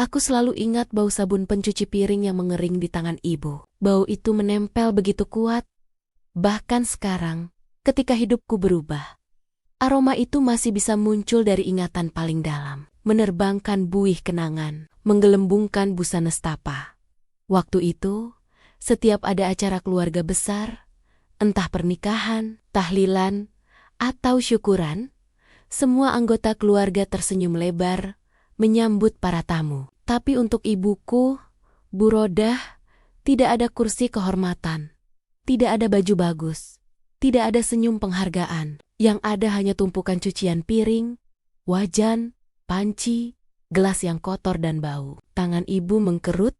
Aku selalu ingat bau sabun pencuci piring yang mengering di tangan ibu. Bau itu menempel begitu kuat. Bahkan sekarang, ketika hidupku berubah, aroma itu masih bisa muncul dari ingatan paling dalam, menerbangkan buih kenangan, menggelembungkan busa nestapa. Waktu itu, setiap ada acara keluarga besar, entah pernikahan, tahlilan, atau syukuran, semua anggota keluarga tersenyum lebar, menyambut para tamu. Tapi untuk ibuku, Bu Rodah, tidak ada kursi kehormatan, tidak ada baju bagus, tidak ada senyum penghargaan. Yang ada hanya tumpukan cucian piring, wajan, panci, gelas yang kotor dan bau. Tangan ibu mengkerut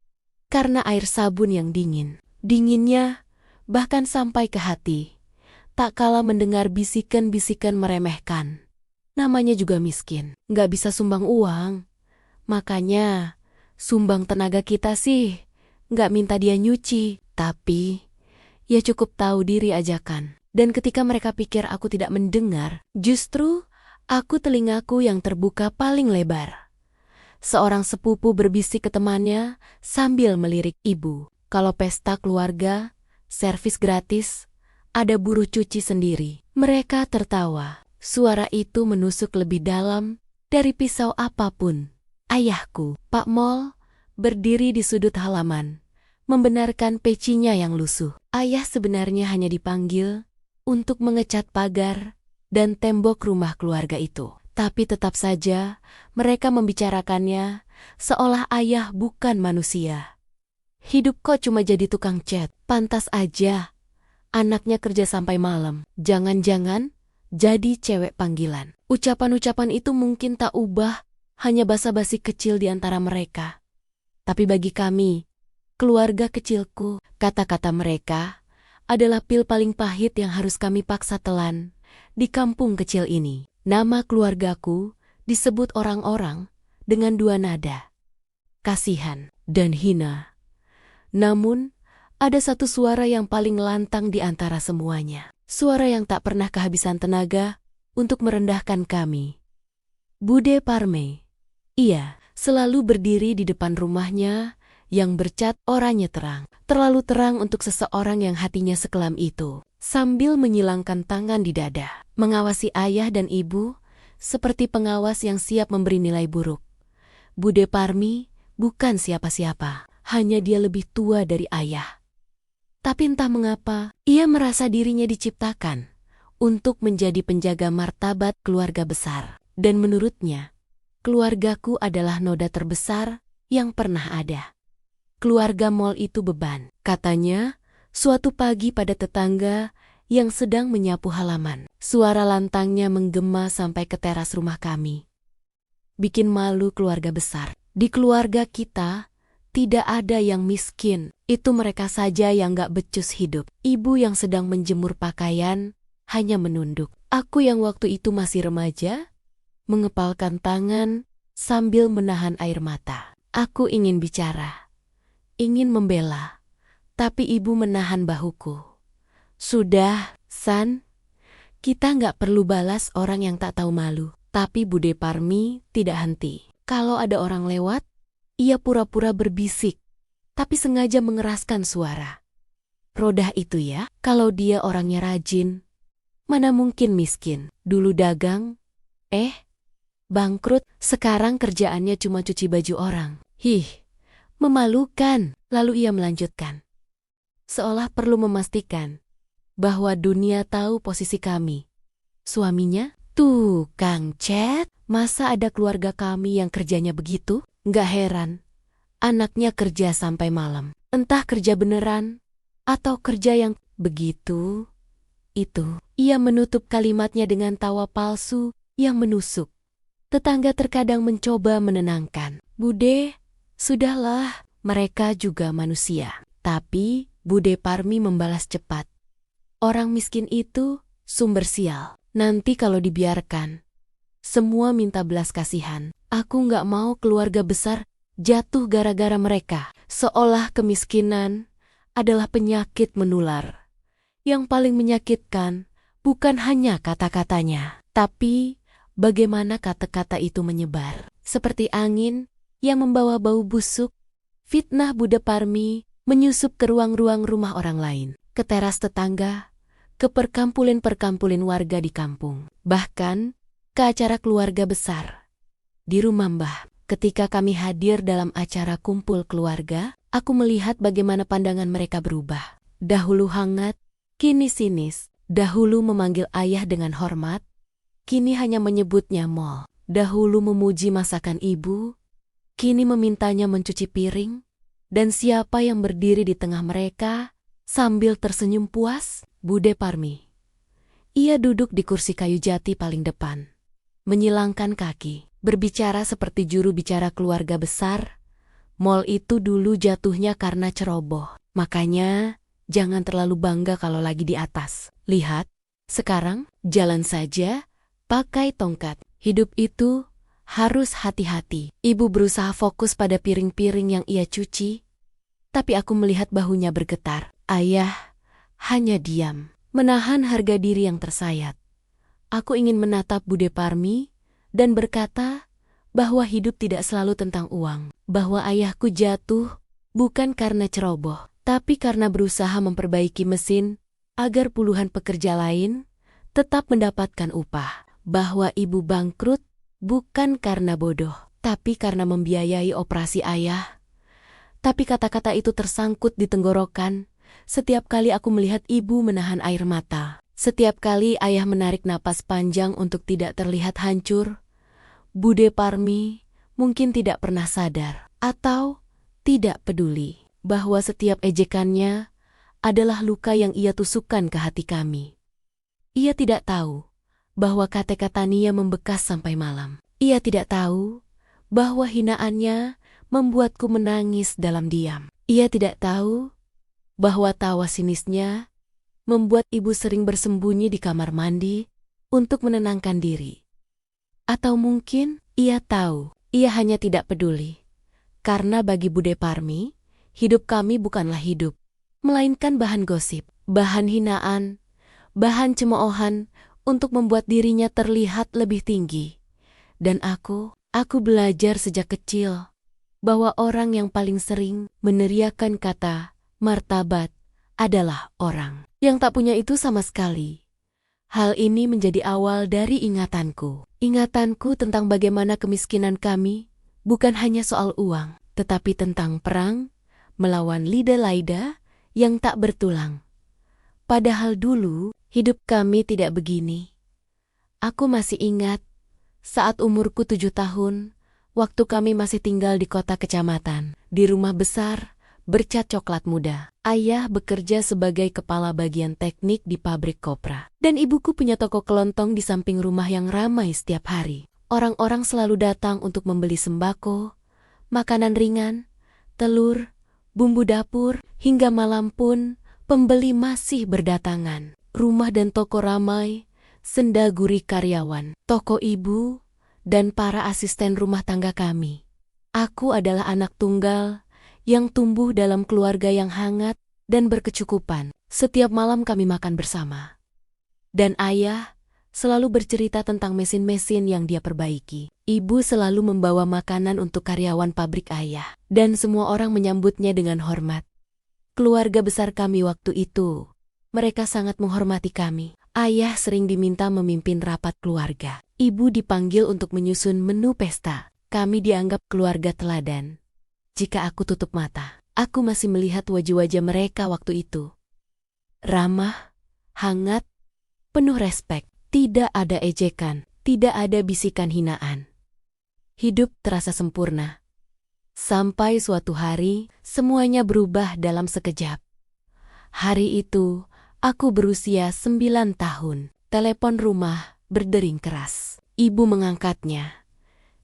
karena air sabun yang dingin. Dinginnya bahkan sampai ke hati. Tak kalah mendengar bisikan-bisikan meremehkan. Namanya juga miskin, nggak bisa sumbang uang. Makanya, sumbang tenaga kita sih, nggak minta dia nyuci. Tapi, ya cukup tahu diri aja kan. Dan ketika mereka pikir aku tidak mendengar, justru aku telingaku yang terbuka paling lebar. Seorang sepupu berbisik ke temannya sambil melirik ibu. Kalau pesta keluarga, servis gratis, ada buruh cuci sendiri. Mereka tertawa. Suara itu menusuk lebih dalam dari pisau apapun. Ayahku, Pak Mol, berdiri di sudut halaman, membenarkan pecinya yang lusuh. Ayah sebenarnya hanya dipanggil untuk mengecat pagar dan tembok rumah keluarga itu. Tapi tetap saja mereka membicarakannya seolah ayah bukan manusia. Hidup kok cuma jadi tukang cat, pantas aja anaknya kerja sampai malam. Jangan-jangan jadi cewek panggilan. Ucapan-ucapan itu mungkin tak ubah, hanya basa-basi kecil di antara mereka. Tapi bagi kami, keluarga kecilku, kata-kata mereka adalah pil paling pahit yang harus kami paksa telan di kampung kecil ini. Nama keluargaku disebut orang-orang dengan dua nada, kasihan dan hina. Namun, ada satu suara yang paling lantang di antara semuanya. Suara yang tak pernah kehabisan tenaga untuk merendahkan kami. Bude Parme. Ia selalu berdiri di depan rumahnya yang bercat oranye terang. Terlalu terang untuk seseorang yang hatinya sekelam itu. Sambil menyilangkan tangan di dada, mengawasi ayah dan ibu seperti pengawas yang siap memberi nilai buruk. Bude Parmi bukan siapa-siapa, hanya dia lebih tua dari ayah. Tapi entah mengapa, ia merasa dirinya diciptakan untuk menjadi penjaga martabat keluarga besar. Dan menurutnya, keluargaku adalah noda terbesar yang pernah ada. Keluarga Mol itu beban, katanya, suatu pagi pada tetangga yang sedang menyapu halaman. Suara lantangnya menggema sampai ke teras rumah kami. Bikin malu keluarga besar. Di keluarga kita, tidak ada yang miskin. Itu mereka saja yang gak becus hidup. Ibu yang sedang menjemur pakaian hanya menunduk. Aku yang waktu itu masih remaja, mengepalkan tangan sambil menahan air mata. Aku ingin bicara, ingin membela, tapi ibu menahan bahuku. Sudah, San, kita nggak perlu balas orang yang tak tahu malu. Tapi Bude Parmi tidak henti. Kalau ada orang lewat, ia pura-pura berbisik, tapi sengaja mengeraskan suara. Rodah itu ya, kalau dia orangnya rajin, mana mungkin miskin. Dulu dagang, bangkrut, sekarang kerjaannya cuma cuci baju orang. Memalukan. Lalu ia melanjutkan, seolah perlu memastikan bahwa dunia tahu posisi kami. Suaminya, tukang cat. Masa ada keluarga kami yang kerjanya begitu? Nggak heran, anaknya kerja sampai malam. Entah kerja beneran, atau kerja yang begitu. Itu, ia menutup kalimatnya dengan tawa palsu yang menusuk. Tetangga terkadang mencoba menenangkan. Bude, sudahlah, mereka juga manusia. Tapi, Bude Parmi membalas cepat. Orang miskin itu sumber sial. Nanti kalau dibiarkan, semua minta belas kasihan. Aku nggak mau keluarga besar jatuh gara-gara mereka. Seolah kemiskinan adalah penyakit menular. Yang paling menyakitkan bukan hanya kata-katanya, tapi bagaimana kata-kata itu menyebar. Seperti angin yang membawa bau busuk. Fitnah Bude Parmi menyusup ke ruang-ruang rumah orang lain, ke teras tetangga, ke perkampulan-perkampulan warga di kampung, bahkan ke acara keluarga besar. Di rumah Mbah, ketika kami hadir dalam acara kumpul keluarga, aku melihat bagaimana pandangan mereka berubah. Dahulu hangat, kini sinis. Dahulu memanggil ayah dengan hormat, kini hanya menyebutnya Mol. Dahulu memuji masakan ibu, kini memintanya mencuci piring. Dan siapa yang berdiri di tengah mereka sambil tersenyum puas? Bude Parmi. Ia duduk di kursi kayu jati paling depan, menyilangkan kaki, berbicara seperti juru bicara keluarga besar. Mol itu dulu jatuhnya karena ceroboh, makanya jangan terlalu bangga kalau lagi di atas. Lihat, sekarang jalan saja pakai tongkat. Hidup itu harus hati-hati. Ibu berusaha fokus pada piring-piring yang ia cuci, tapi aku melihat bahunya bergetar. Ayah hanya diam, menahan harga diri yang tersayat. Aku ingin menatap Bude Parmi dan berkata bahwa hidup tidak selalu tentang uang, bahwa ayahku jatuh bukan karena ceroboh, tapi karena berusaha memperbaiki mesin agar puluhan pekerja lain tetap mendapatkan upah, bahwa ibu bangkrut bukan karena bodoh, tapi karena membiayai operasi ayah. Tapi kata-kata itu tersangkut di tenggorokan setiap kali aku melihat ibu menahan air mata. Setiap kali ayah menarik napas panjang untuk tidak terlihat hancur. Bude Parmi mungkin tidak pernah sadar atau tidak peduli bahwa setiap ejekannya adalah luka yang ia tusukkan ke hati kami. Ia tidak tahu bahwa kata-kata Nia membekas sampai malam. Ia tidak tahu bahwa hinaannya membuatku menangis dalam diam. Ia tidak tahu bahwa tawa sinisnya membuat ibu sering bersembunyi di kamar mandi untuk menenangkan diri. Atau mungkin ia tahu, ia hanya tidak peduli. Karena bagi Bude Parmi, hidup kami bukanlah hidup, melainkan bahan gosip, bahan hinaan, bahan cemoohan untuk membuat dirinya terlihat lebih tinggi. Dan aku belajar sejak kecil bahwa orang yang paling sering meneriakkan kata martabat adalah orang yang tak punya itu sama sekali. Hal ini menjadi awal dari ingatanku tentang bagaimana kemiskinan kami bukan hanya soal uang, tetapi tentang perang melawan lidah-lidah yang tak bertulang. Padahal dulu hidup kami tidak begini. Aku masih ingat saat umurku 7 tahun, waktu kami masih tinggal di kota kecamatan, di rumah besar bercat coklat muda. Ayah bekerja sebagai kepala bagian teknik di pabrik kopra. Dan ibuku punya toko kelontong di samping rumah yang ramai setiap hari. Orang-orang selalu datang untuk membeli sembako, makanan ringan, telur, bumbu dapur, hingga malam pun pembeli masih berdatangan. Rumah dan toko ramai, senda gurih karyawan, toko ibu, dan para asisten rumah tangga kami. Aku adalah anak tunggal yang tumbuh dalam keluarga yang hangat dan berkecukupan. Setiap malam kami makan bersama. Dan ayah selalu bercerita tentang mesin-mesin yang dia perbaiki. Ibu selalu membawa makanan untuk karyawan pabrik ayah. Dan semua orang menyambutnya dengan hormat. Keluarga besar kami waktu itu, mereka sangat menghormati kami. Ayah sering diminta memimpin rapat keluarga. Ibu dipanggil untuk menyusun menu pesta. Kami dianggap keluarga teladan. Jika aku tutup mata, aku masih melihat wajah-wajah mereka waktu itu. Ramah, hangat, penuh respek. Tidak ada ejekan, tidak ada bisikan hinaan. Hidup terasa sempurna. Sampai suatu hari, semuanya berubah dalam sekejap. Hari itu, aku berusia 9 tahun. Telepon rumah berdering keras. Ibu mengangkatnya.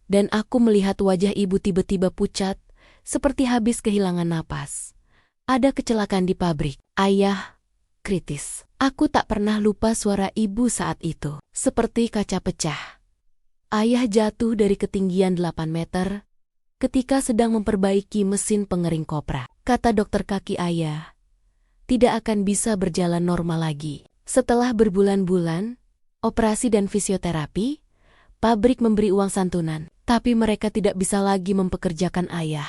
Dan aku melihat wajah ibu tiba-tiba pucat, seperti habis kehilangan napas. Ada kecelakaan di pabrik. Ayah kritis. Aku tak pernah lupa suara ibu saat itu. Seperti kaca pecah. Ayah jatuh dari ketinggian 8 meter ketika sedang memperbaiki mesin pengering kopra. Kata dokter kaki ayah, tidak akan bisa berjalan normal lagi. Setelah berbulan-bulan, operasi dan fisioterapi, pabrik memberi uang santunan. Tapi mereka tidak bisa lagi mempekerjakan ayah.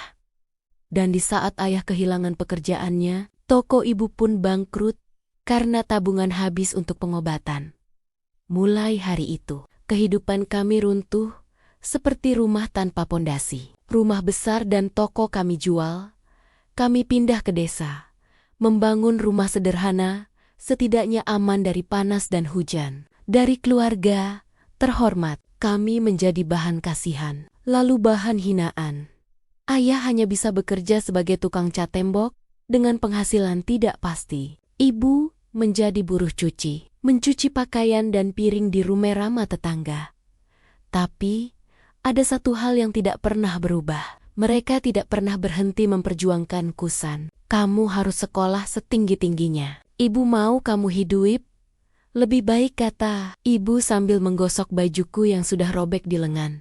Dan di saat ayah kehilangan pekerjaannya, toko ibu pun bangkrut karena tabungan habis untuk pengobatan. Mulai hari itu, kehidupan kami runtuh seperti rumah tanpa pondasi. Rumah besar dan toko kami jual. Kami pindah ke desa, membangun rumah sederhana, setidaknya aman dari panas dan hujan. Dari keluarga terhormat, kami menjadi bahan kasihan, lalu bahan hinaan. Ayah hanya bisa bekerja sebagai tukang cat tembok dengan penghasilan tidak pasti. Ibu menjadi buruh cuci, mencuci pakaian dan piring di rumah ramah tetangga. Tapi, ada satu hal yang tidak pernah berubah. Mereka tidak pernah berhenti memperjuangkan Kusan. Kamu harus sekolah setinggi-tingginya. Ibu mau kamu hidup lebih baik, kata ibu sambil menggosok bajuku yang sudah robek di lengan.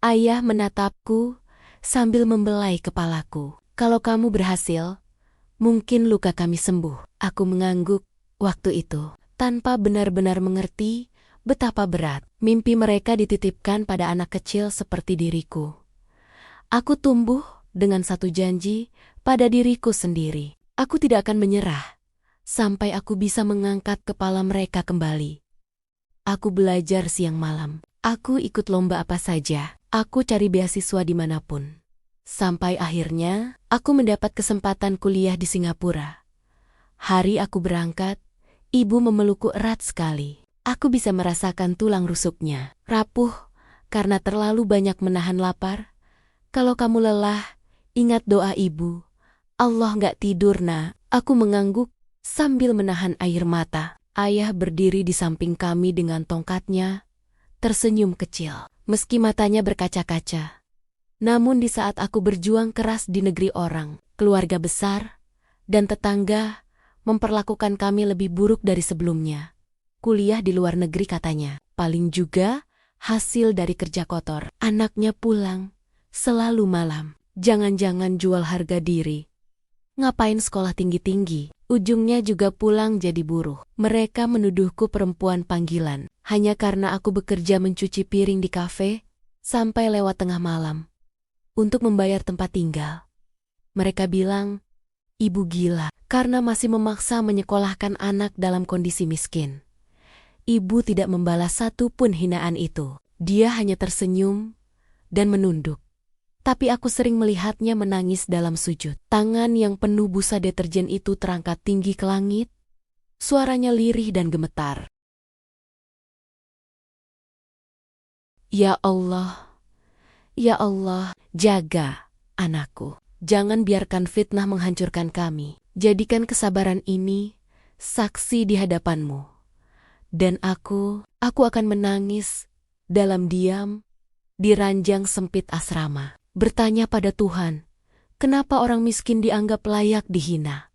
Ayah menatapku sambil membelai kepalaku. Kalau kamu berhasil, mungkin luka kami sembuh. Aku mengangguk waktu itu, tanpa benar-benar mengerti betapa berat mimpi mereka dititipkan pada anak kecil seperti diriku. Aku tumbuh dengan satu janji pada diriku sendiri. Aku tidak akan menyerah sampai aku bisa mengangkat kepala mereka kembali. Aku belajar siang malam. Aku ikut lomba apa saja. Aku cari beasiswa dimanapun. Sampai akhirnya, aku mendapat kesempatan kuliah di Singapura. Hari aku berangkat, ibu memelukku erat sekali. Aku bisa merasakan tulang rusuknya, rapuh karena terlalu banyak menahan lapar. Kalau kamu lelah, ingat doa ibu. Allah nggak tidur, nak. Aku mengangguk sambil menahan air mata. Ayah berdiri di samping kami dengan tongkatnya, tersenyum kecil, meski matanya berkaca-kaca. Namun di saat aku berjuang keras di negeri orang, keluarga besar dan tetangga memperlakukan kami lebih buruk dari sebelumnya. Kuliah di luar negeri, katanya, paling juga hasil dari kerja kotor. Anaknya pulang selalu malam. Jangan-jangan jual harga diri. Ngapain sekolah tinggi-tinggi? Ujungnya juga pulang jadi buruh. Mereka menuduhku perempuan panggilan, hanya karena aku bekerja mencuci piring di kafe sampai lewat tengah malam untuk membayar tempat tinggal. Mereka bilang, ibu gila, karena masih memaksa menyekolahkan anak dalam kondisi miskin. Ibu tidak membalas satu pun hinaan itu. Dia hanya tersenyum dan menunduk. Tapi aku sering melihatnya menangis dalam sujud. Tangan yang penuh busa deterjen itu terangkat tinggi ke langit. Suaranya lirih dan gemetar. Ya Allah, jaga anakku. Jangan biarkan fitnah menghancurkan kami. Jadikan kesabaran ini saksi di hadapanmu. Dan aku akan menangis dalam diam di ranjang sempit asrama. Bertanya pada Tuhan, kenapa orang miskin dianggap layak dihina?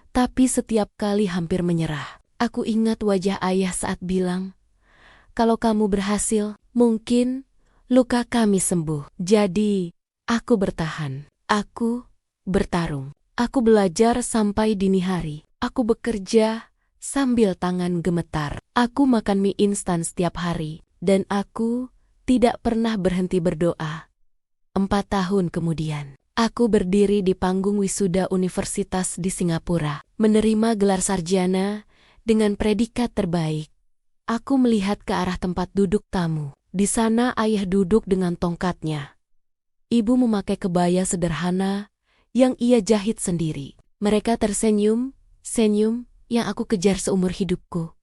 Tapi setiap kali hampir menyerah. Aku ingat wajah ayah saat bilang, kalau kamu berhasil, mungkin luka kami sembuh. Jadi, aku bertahan. Aku bertarung. Aku belajar sampai dini hari. Aku bekerja sambil tangan gemetar. Aku makan mie instan setiap hari. Dan aku tidak pernah berhenti berdoa. 4 tahun kemudian, aku berdiri di panggung wisuda universitas di Singapura, menerima gelar sarjana dengan predikat terbaik. Aku melihat ke arah tempat duduk tamu. Di sana ayah duduk dengan tongkatnya. Ibu memakai kebaya sederhana yang ia jahit sendiri. Mereka tersenyum, senyum yang aku kejar seumur hidupku.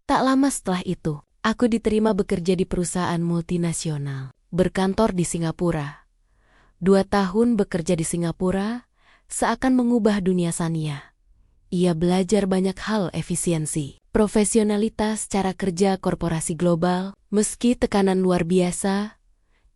Tak lama setelah itu, aku diterima bekerja di perusahaan multinasional, berkantor di Singapura. 2 tahun bekerja di Singapura seakan mengubah dunia Sania. Ia belajar banyak hal efisiensi, profesionalitas cara kerja korporasi global. Meski tekanan luar biasa,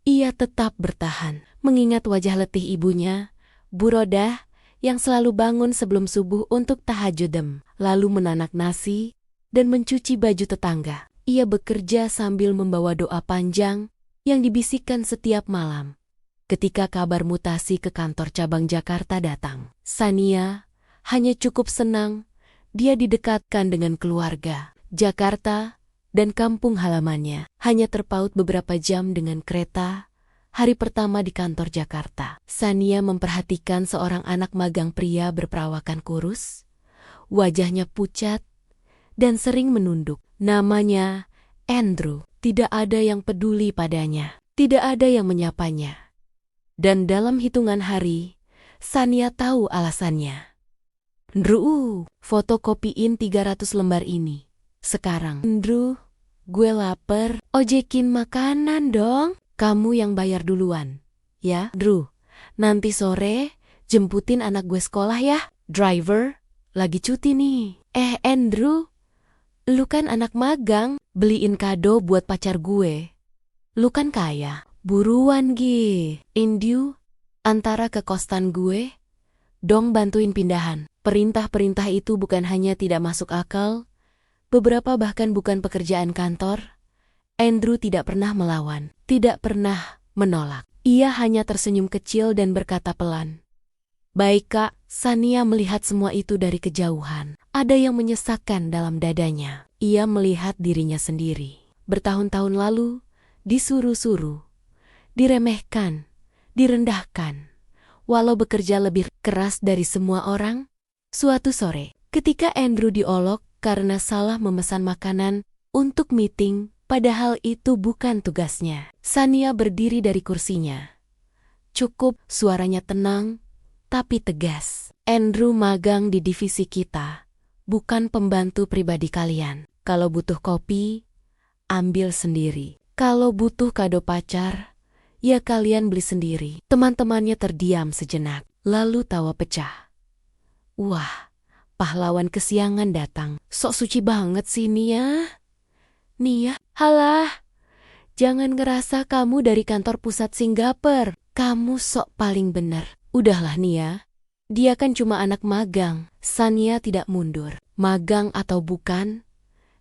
ia tetap bertahan. Mengingat wajah letih ibunya, Bu Rodah, yang selalu bangun sebelum subuh untuk tahajudem, lalu menanak nasi dan mencuci baju tetangga. Ia bekerja sambil membawa doa panjang yang dibisikkan setiap malam. Ketika kabar mutasi ke kantor cabang Jakarta datang, Sania hanya cukup senang dia didekatkan dengan keluarga. Jakarta dan kampung halamannya hanya terpaut beberapa jam dengan kereta. Hari pertama di kantor Jakarta, Sania memperhatikan seorang anak magang pria berperawakan kurus, wajahnya pucat, dan sering menunduk. Namanya Andrew. Tidak ada yang peduli padanya, tidak ada yang menyapanya. Dan dalam hitungan hari, Sania tahu alasannya. Andrew, fotokopiin 300 lembar ini. Sekarang. Andrew, gue lapar. Ojekin makanan dong. Kamu yang bayar duluan. Ya, Andrew. Nanti sore, jemputin anak gue sekolah ya. Driver, lagi cuti nih. Andrew, lu kan anak magang. Beliin kado buat pacar gue. Lu kan kaya. Buruan Gi. Indiu, antara ke kostan gue. Dong bantuin pindahan. Perintah-perintah itu bukan hanya tidak masuk akal, beberapa bahkan bukan pekerjaan kantor. Andrew tidak pernah melawan, tidak pernah menolak. Ia hanya tersenyum kecil dan berkata pelan. Baik Kak, Sania melihat semua itu dari kejauhan. Ada yang menyesakkan dalam dadanya. Ia melihat dirinya sendiri. Bertahun-tahun lalu, disuruh-suruh, diremehkan, direndahkan. Walau bekerja lebih keras dari semua orang. Suatu sore, ketika Andrew diolok karena salah memesan makanan untuk meeting, padahal itu bukan tugasnya, Sania berdiri dari kursinya. Cukup, suaranya tenang, tapi tegas. Andrew magang di divisi kita, bukan pembantu pribadi kalian. Kalau butuh kopi, ambil sendiri. Kalau butuh kado pacar, ya kalian beli sendiri. Teman-temannya terdiam sejenak, lalu tawa pecah. Wah, pahlawan kesiangan datang. Sok suci banget sih Nia. Nia, halah. Jangan ngerasa kamu dari kantor pusat Singapura. Kamu sok paling bener. Udahlah Nia. Dia kan cuma anak magang. Sania tidak mundur. Magang atau bukan,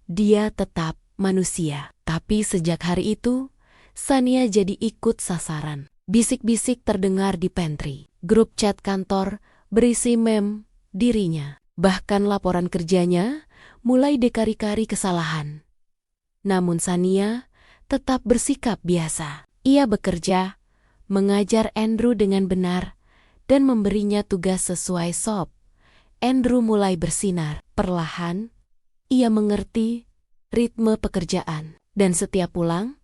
dia tetap manusia. Tapi sejak hari itu, Sania jadi ikut sasaran. Bisik-bisik terdengar di pantry. Grup chat kantor berisi meme dirinya. Bahkan laporan kerjanya mulai dekari-kari kesalahan. Namun Sania tetap bersikap biasa. Ia bekerja, mengajar Andrew dengan benar, dan memberinya tugas sesuai SOP. Andrew mulai bersinar. Perlahan, ia mengerti ritme pekerjaan. Dan setiap pulang,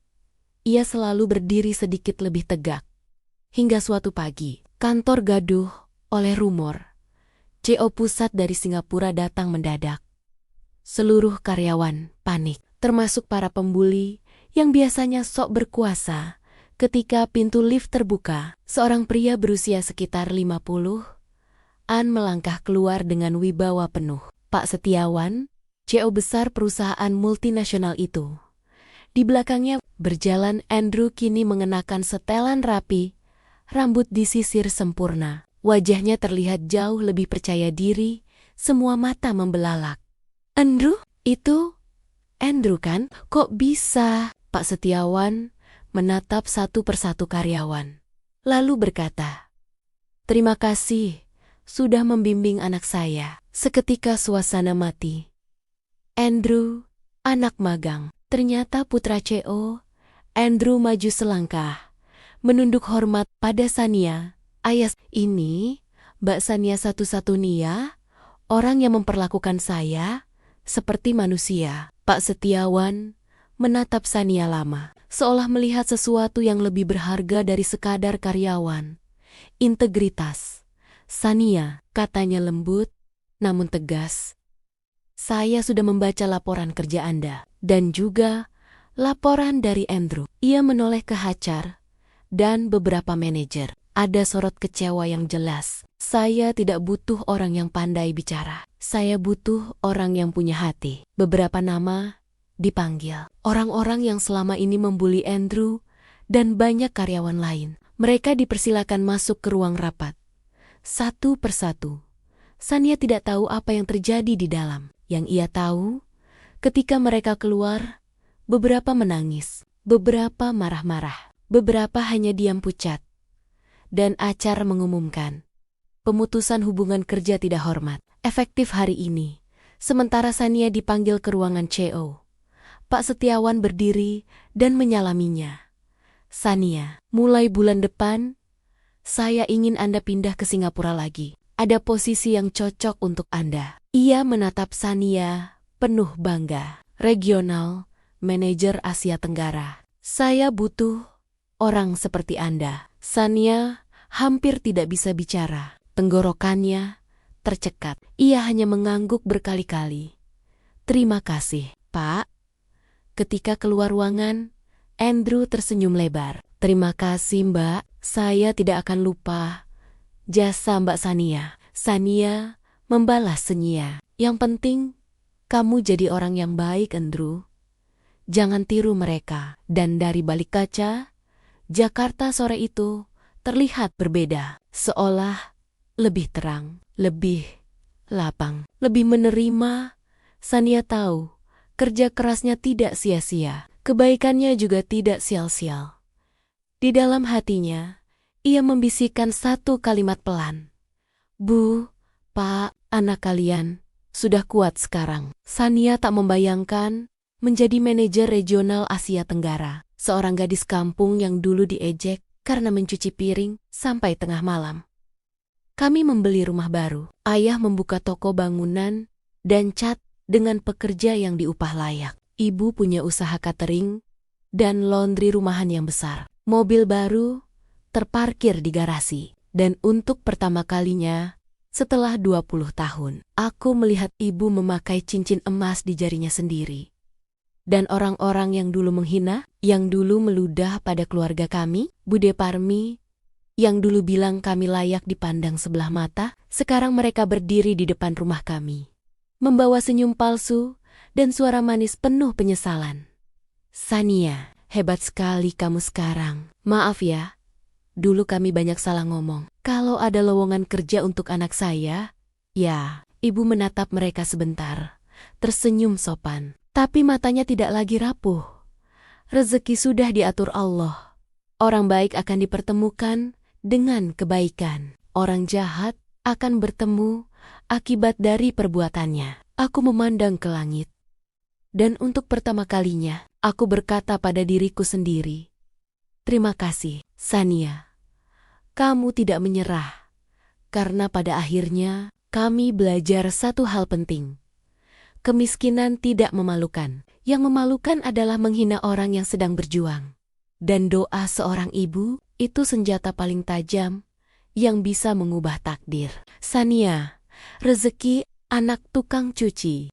ia selalu berdiri sedikit lebih tegak. Hingga suatu pagi, kantor gaduh oleh rumor. CEO pusat dari Singapura datang mendadak. Seluruh karyawan panik, termasuk para pembuli yang biasanya sok berkuasa. Ketika pintu lift terbuka, seorang pria berusia sekitar 50-an melangkah keluar dengan wibawa penuh. Pak Setiawan, CEO besar perusahaan multinasional itu. Di belakangnya berjalan Andrew kini mengenakan setelan rapi, rambut disisir sempurna. Wajahnya terlihat jauh lebih percaya diri, semua mata membelalak. Andrew? Itu Andrew kan? Kok bisa? Pak Setiawan menatap satu persatu karyawan. Lalu berkata, terima kasih sudah membimbing anak saya. Seketika suasana mati. Andrew, anak magang. Ternyata putra CEO. Andrew maju selangkah, menunduk hormat pada Sania. Ayas, ini Mbak Sania satu-satunya orang yang memperlakukan saya seperti manusia. Pak Setiawan menatap Sania lama, seolah melihat sesuatu yang lebih berharga dari sekadar karyawan. Integritas. Sania, katanya lembut, namun tegas. Saya sudah membaca laporan kerja Anda, dan juga laporan dari Andrew. Ia menoleh ke HR dan beberapa manajer. Ada sorot kecewa yang jelas. Saya tidak butuh orang yang pandai bicara. Saya butuh orang yang punya hati. Beberapa nama dipanggil. Orang-orang yang selama ini membuli Andrew dan banyak karyawan lain. Mereka dipersilakan masuk ke ruang rapat. Satu persatu. Sania tidak tahu apa yang terjadi di dalam. Yang ia tahu, ketika mereka keluar, beberapa menangis, beberapa marah-marah, beberapa hanya diam pucat. Dan HR mengumumkan, pemutusan hubungan kerja tidak hormat, efektif hari ini. Sementara Sania dipanggil ke ruangan CEO. Bapak Setiawan berdiri dan menyalaminya. Sania, mulai bulan depan, saya ingin Anda pindah ke Singapura lagi. Ada posisi yang cocok untuk Anda. Ia menatap Sania penuh bangga. Regional, Manajer Asia Tenggara. Saya butuh orang seperti Anda. Sania hampir tidak bisa bicara. Tenggorokannya tercekat. Ia hanya mengangguk berkali-kali. Terima kasih, Pak. Ketika keluar ruangan, Andrew tersenyum lebar. Terima kasih, Mbak. Saya tidak akan lupa jasa Mbak Sania. Sania membalas senyum. Yang penting, kamu jadi orang yang baik, Andrew. Jangan tiru mereka. Dan dari balik kaca, Jakarta sore itu terlihat berbeda. Seolah lebih terang, lebih lapang, lebih menerima. Sania tahu, kerja kerasnya tidak sia-sia. Kebaikannya juga tidak sial-sial. Di dalam hatinya, ia membisikkan satu kalimat pelan. Bu, Pak, anak kalian sudah kuat sekarang. Sania tak membayangkan menjadi manajer regional Asia Tenggara. Seorang gadis kampung yang dulu diejek karena mencuci piring sampai tengah malam. Kami membeli rumah baru. Ayah membuka toko bangunan dan cat dengan pekerja yang diupah layak. Ibu punya usaha catering dan laundry rumahan yang besar. Mobil baru terparkir di garasi. Dan untuk pertama kalinya, setelah 20 tahun, aku melihat ibu memakai cincin emas di jarinya sendiri. Dan orang-orang yang dulu menghina, yang dulu meludah pada keluarga kami, Bude Parmi, yang dulu bilang kami layak dipandang sebelah mata, sekarang mereka berdiri di depan rumah kami. Membawa senyum palsu dan suara manis penuh penyesalan. Sania, hebat sekali kamu sekarang. Maaf ya, dulu kami banyak salah ngomong. Kalau ada lowongan kerja untuk anak saya, ya, ibu menatap mereka sebentar, tersenyum sopan. Tapi matanya tidak lagi rapuh. Rezeki sudah diatur Allah. Orang baik akan dipertemukan dengan kebaikan. Orang jahat akan bertemu akibat dari perbuatannya. Aku memandang ke langit. Dan untuk pertama kalinya, aku berkata pada diriku sendiri, terima kasih, Sania. Kamu tidak menyerah. Karena pada akhirnya, kami belajar satu hal penting. Kemiskinan tidak memalukan. Yang memalukan adalah menghina orang yang sedang berjuang. Dan doa seorang ibu, itu senjata paling tajam yang bisa mengubah takdir. Sania, rezeki anak tukang cuci